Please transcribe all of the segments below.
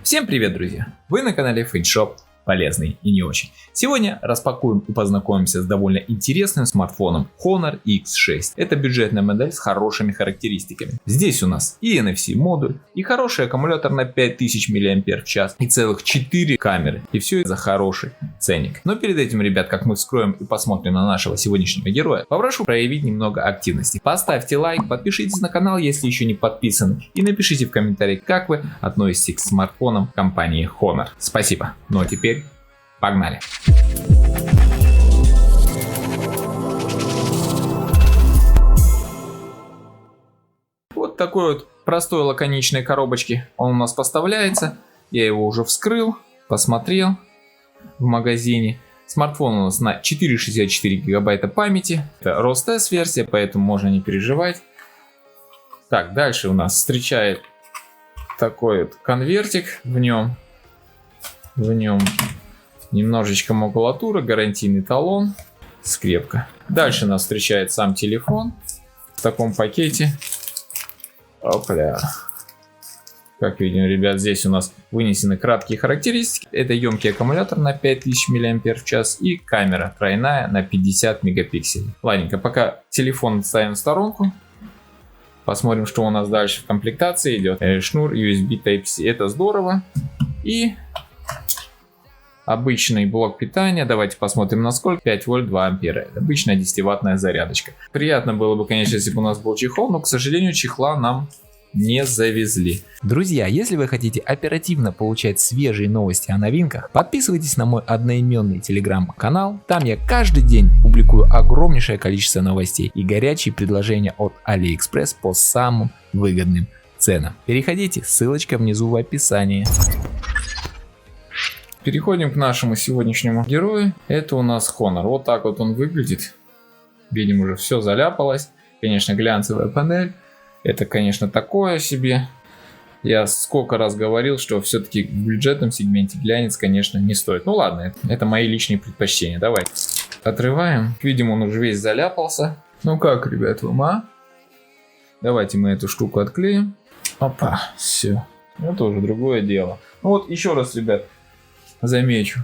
Всем привет, друзья! Вы на канале FadeShop, полезный и не очень. Сегодня распакуем и познакомимся с довольно интересным смартфоном Honor X6. Это бюджетная модель с хорошими характеристиками. Здесь у нас и NFC модуль, и хороший аккумулятор на 5000 мАч, и целых 4 камеры. И все это за хороший ценник. Но перед этим, ребят, как мы вскроем и посмотрим на нашего сегодняшнего героя, попрошу проявить немного активности. Поставьте лайк, подпишитесь на канал, если еще не подписаны, и напишите в комментариях, как вы относитесь к смартфонам компании Honor. Спасибо. Ну а теперь погнали! Вот такой вот простой лаконичной коробочке он у нас поставляется. Я его уже вскрыл, посмотрел в магазине. Смартфон у нас на 4,64 гигабайта памяти. Это Ростес версия, поэтому можно не переживать. Так, дальше у нас встречает такой вот конвертик. В нем немножечко макулатуры, гарантийный талон, скрепка. Дальше нас встречает сам телефон в таком пакете. Опля. Как видим, ребят, здесь у нас вынесены краткие характеристики. Это емкий аккумулятор на 5000 мАч и камера тройная на 50 мегапикселей. Ладненько, пока телефон ставим в сторонку. Посмотрим, что у нас дальше в комплектации идет. Шнур USB Type-C. Это здорово. И обычный блок питания, давайте посмотрим на сколько, 5 вольт 2 ампера, это обычная 10-ваттная зарядочка. Приятно было бы, конечно, если бы у нас был чехол, но, к сожалению, чехла нам не завезли. Друзья, если вы хотите оперативно получать свежие новости о новинках, подписывайтесь на мой одноименный телеграм-канал, там я каждый день публикую огромнейшее количество новостей и горячие предложения от AliExpress по самым выгодным ценам. Переходите, ссылочка внизу в описании. Переходим к нашему сегодняшнему герою. Это у нас Honor. Вот так вот он выглядит. Видим, уже все заляпалось. Конечно, глянцевая панель. Это, конечно, такое себе. Я сколько раз говорил, что все-таки в бюджетном сегменте глянец, конечно, не стоит. Ну ладно, это мои личные предпочтения. Давай. Отрываем. Видим, он уже весь заляпался. Ну как, ребят, вам, а? Давайте мы эту штуку отклеим. Опа, все. Это уже другое дело. Ну вот еще раз, ребят, замечу,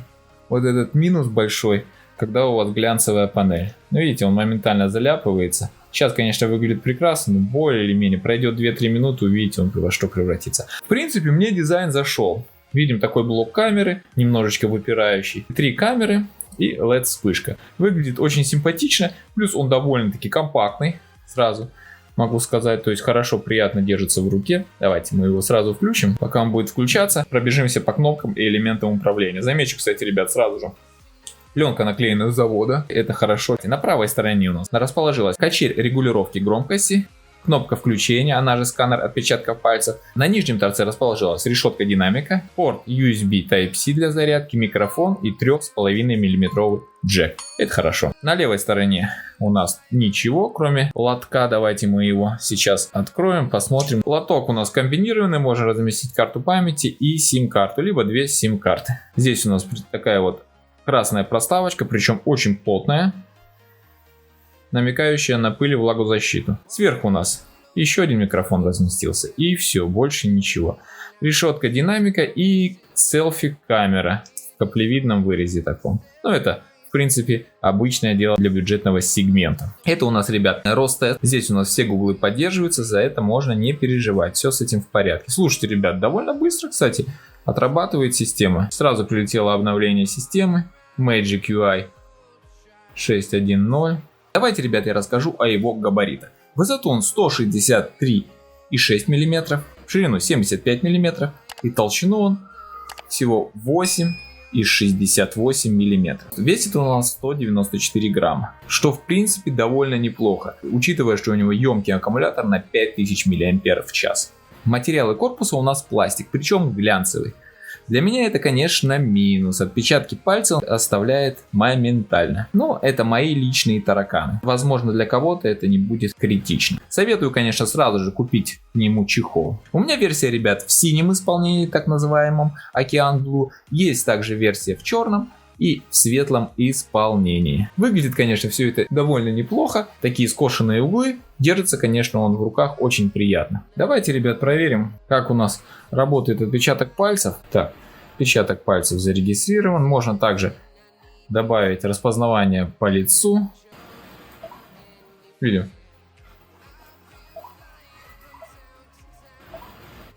вот этот минус большой, когда у вас глянцевая панель. Ну, видите, он моментально заляпывается. Сейчас, конечно, выглядит прекрасно, но более или менее пройдет 2-3 минуты, увидите, он во что превратится. В принципе, мне дизайн зашел. Видим такой блок камеры, немножечко выпирающий. 3 камеры и LED вспышка. Выглядит очень симпатично, плюс он довольно-таки компактный, сразу могу сказать, то есть хорошо, приятно держится в руке. Давайте мы его сразу включим. Пока он будет включаться, пробежимся по кнопкам и элементам управления. Замечу, кстати, ребят, сразу же. Пленка наклеена с завода, это хорошо. На правой стороне у нас расположилась качель регулировки громкости, кнопка включения, она же сканер отпечатков пальцев. На нижнем торце расположилась решетка динамика, порт USB Type-C для зарядки, микрофон и 3,5 мм джек. Это хорошо. На левой стороне у нас ничего, кроме лотка. Давайте мы его сейчас откроем, посмотрим. Лоток у нас комбинированный, можно разместить карту памяти и сим-карту, либо 2 сим-карты. Здесь у нас такая вот красная проставочка, причем очень плотная, намекающая на пыль и влагозащиту. Сверху у нас еще один микрофон разместился. И все, больше ничего. Решетка динамика и селфи-камера в каплевидном вырезе таком. Ну, это, в принципе, обычное дело для бюджетного сегмента. Это у нас, ребят, Ростес. Здесь у нас все гуглы поддерживаются, за это можно не переживать. Все с этим в порядке. Слушайте, ребят, довольно быстро, кстати, отрабатывает система. Сразу прилетело обновление системы. Magic UI 6.1.0. Давайте, ребята, я расскажу о его габаритах. Высоту он 163,6 мм, в ширину 75 мм и толщину он всего 8,68 мм. Весит он у нас 194 грамма, что в принципе довольно неплохо, учитывая, что у него емкий аккумулятор на 5000 мАч. Материалы корпуса у нас пластик, причем глянцевый. Для меня это, конечно, минус. Отпечатки пальцев оставляет моментально. Но это мои личные тараканы. Возможно, для кого-то это не будет критично. Советую, конечно, сразу же купить к нему чехол. У меня версия, ребят, в синем исполнении, так называемом Океан Blue. Есть также версия в черном и в светлом исполнении. Выглядит, конечно, все это довольно неплохо. Такие скошенные углы. Держится, конечно, он в руках очень приятно. Давайте, ребят, проверим, как у нас работает отпечаток пальцев. Так, отпечаток пальцев зарегистрирован. Можно также добавить распознавание по лицу. Видим.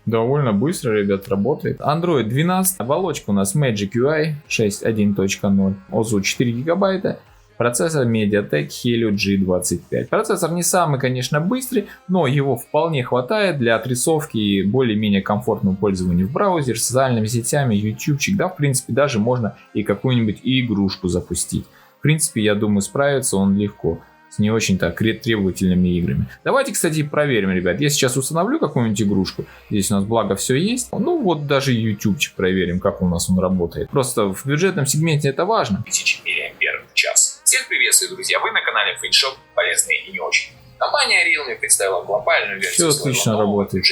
Довольно быстро, ребят, работает. Android 12. Оболочка у нас Magic UI 6.1.0. ОЗУ 4 гигабайта. Процессор MediaTek Helio G25. Процессор не самый, конечно, быстрый, но его вполне хватает для отрисовки и более-менее комфортного пользования в браузере, социальными сетями, ютубчик. Да, в принципе, даже можно и какую-нибудь игрушку запустить. В принципе, я думаю, справится он легко с не очень так требовательными играми. Давайте, кстати, проверим, ребят. Я сейчас установлю какую-нибудь игрушку. Здесь у нас благо все есть. Ну вот даже ютубчик проверим, как у нас он работает. Просто в бюджетном сегменте это важно. 1000 мАh в час. Всех приветствую, друзья. Вы на канале FadeShop. Полезные и не очень. Компания Realme представила глобальную версию. Все отлично работает.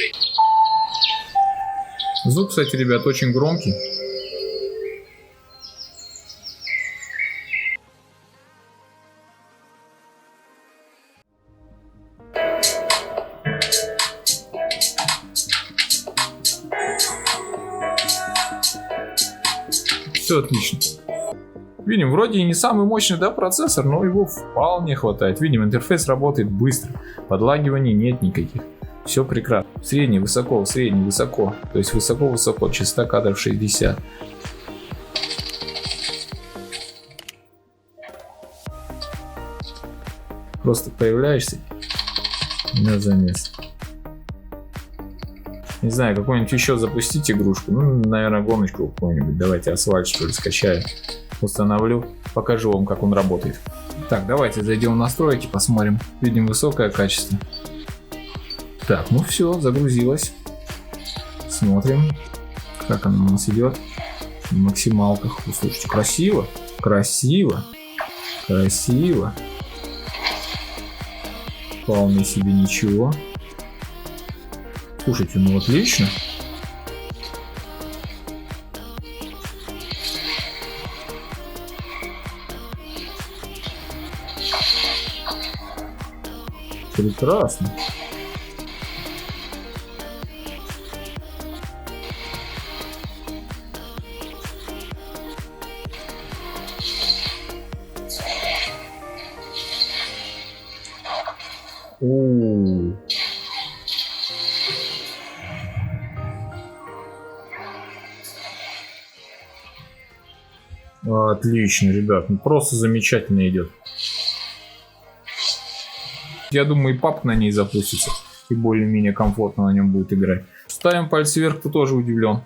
Звук, кстати, ребят, очень громкий. Все отлично. Видим, вроде и не самый мощный, да, процессор, но его вполне хватает. Видим, интерфейс работает быстро, подлагиваний нет никаких. Все прекрасно. Средний, высоко, средний, высоко. То есть высоко-высоко, частота кадров 60. Просто появляешься на замес. Не знаю, какую-нибудь еще запустить игрушку. Ну, наверное, гоночку какую-нибудь. Давайте асфальт, что ли, скачаю. Установлю. Покажу вам, как он работает. Так, давайте зайдем в настройки, посмотрим. Видим высокое качество. Так, ну все, загрузилось. Смотрим, как оно у нас идет. В максималках. Слушайте, красиво. Красиво. Красиво. Вполне себе ничего. Слушайте, ну отлично. Прекрасно. О-о-о. Отлично, ребят, ну просто замечательно идет. Я думаю, и папка на ней запустится, и более-менее комфортно на нем будет играть. Ставим пальцы вверх, кто тоже удивлен,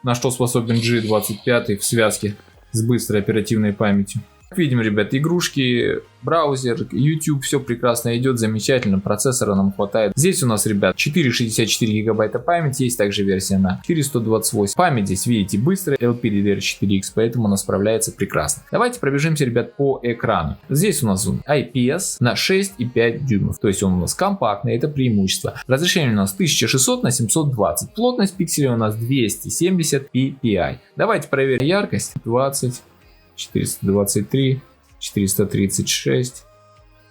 на что способен G25 в связке с быстрой оперативной памятью. Как видим, ребят, игрушки, браузер, YouTube, все прекрасно идет, замечательно, процессора нам хватает. Здесь у нас, ребят, 4,64 гигабайта памяти, есть также версия на 428. Память здесь, видите, быстрая, LPDDR4X, поэтому она справляется прекрасно. Давайте пробежимся, ребят, по экрану. Здесь у нас IPS на 6,5 дюймов, то есть он у нас компактный, это преимущество. Разрешение у нас 1600 на 720, плотность пикселей у нас 270 ppi. Давайте проверим яркость, 20. 423, 436.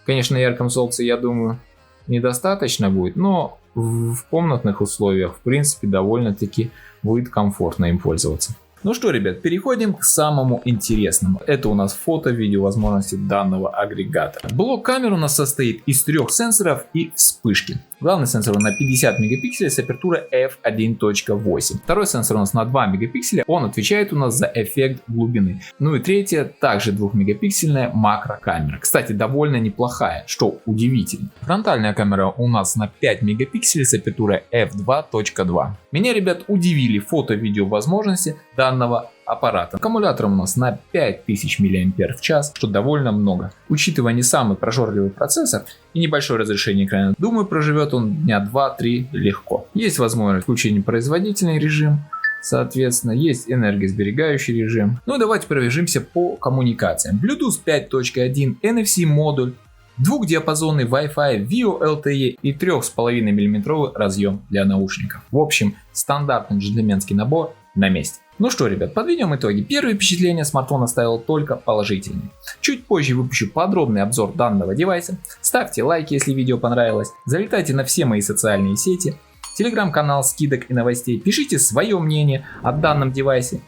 Конечно, на ярком солнце, я думаю, недостаточно будет, но в комнатных условиях, в принципе, довольно-таки будет комфортно им пользоваться. Ну что, ребят, переходим к самому интересному. Это у нас фото-видео возможности данного агрегатора. Блок камер у нас состоит из 3 сенсоров и вспышки. Главный сенсор на 50 мегапикселей с апертурой f1.8. Второй сенсор у нас на 2 мегапикселя. Он отвечает у нас за эффект глубины. Ну и третья, также 2-мегапиксельная макрокамера. Кстати, довольно неплохая, что удивительно. Фронтальная камера у нас на 5 мегапикселей с апертурой f2.2. Меня, ребят, удивили фото-видео возможности данного аппарата. Аккумулятор у нас на 5000 мАч, что довольно много. Учитывая не самый прожорливый процессор и небольшое разрешение экрана, думаю, проживет он дня 2-3 легко. Есть возможность включения производительный режим, соответственно, есть энергосберегающий режим. Ну и давайте пробежимся по коммуникациям. Bluetooth 5.1, NFC модуль, двухдиапазонный Wi-Fi, VIO LTE и 3,5 мм разъем для наушников. В общем, стандартный джентльменский набор на месте. Ну что, ребят, подведем итоги. Первые впечатления смартфон оставил только положительные. Чуть позже выпущу подробный обзор данного девайса. Ставьте лайки, если видео понравилось. Залетайте на все мои социальные сети. Телеграм-канал скидок и новостей. Пишите свое мнение о данном девайсе.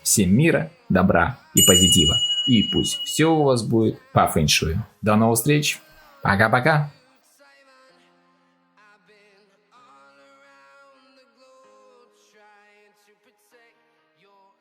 Всем мира, добра и позитива. И пусть все у вас будет по фэншую. До новых встреч. Пока-пока. Your